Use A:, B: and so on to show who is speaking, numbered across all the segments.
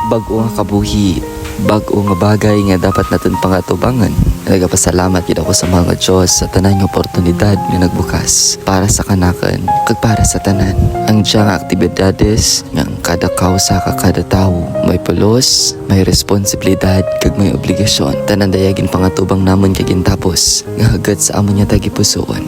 A: bag-o nga kabuhi, bag-o nga bagay nga dapat natin pangatubangan. Nagapasalamat gid ako sa mga Diyos sa tanan nga oportunidad nga nagbukas para sa kanakan kag para sa tanan. Ang diya nga aktibidades nga ang kada kausa ka kada tawo may pulos, may responsibilidad kag may obligasyon. Tanan dayagin pangatubang namon kay gintapos nga hagad sa amon nya tagipusoon.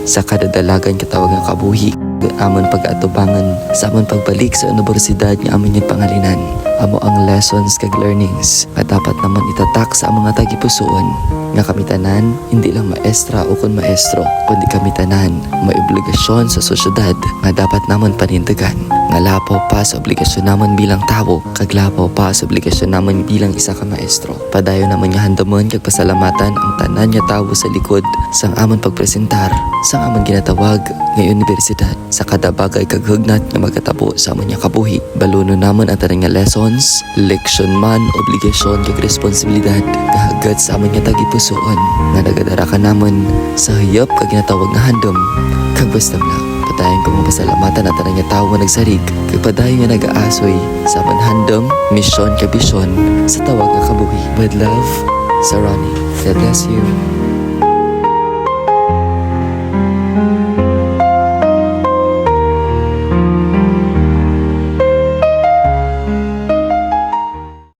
A: Sa kada dalagan katawag nga kabuhi, amon pag-atubangan sa amon pagbalik sa universidad nga amon yung pangalinan. Amo ang lessons kag learnings nga dapat naman itatak sa among nga tagipusoon nga kami tanan hindi lang maestra o kun maestro kundi kami tanan may obligasyon sa sosyedad nga dapat namon panindigan nga lapaw pa sa obligasyon namon bilang tawo kag lapaw pa sa obligasyon namon bilang isa ka maestro. Padayon naman nga handamon kag pasalamatan ang tanan nga tawo sa likod sang amon pagpresentar sang amon ginatawag nga universidad sa kada bagay kag hugnat nga magkatabo sa amon nga kabuhi. Baluno namon ang tanan nga lessons, leksyon man, obligasyon kag responsibilidad nga hagad sa amon nga tagipusoon nga nagadara ka namon sa hayop kag ginatawag nga handom kag bastam lang. Padayon ko mapasalamatan at tanan nga tawo nga nagsarig kag padayon nga nag-aasoy sa amon handom, misyon kag bisyon sa tawag nga kabuhi. With love, sa Ronnie. God bless you.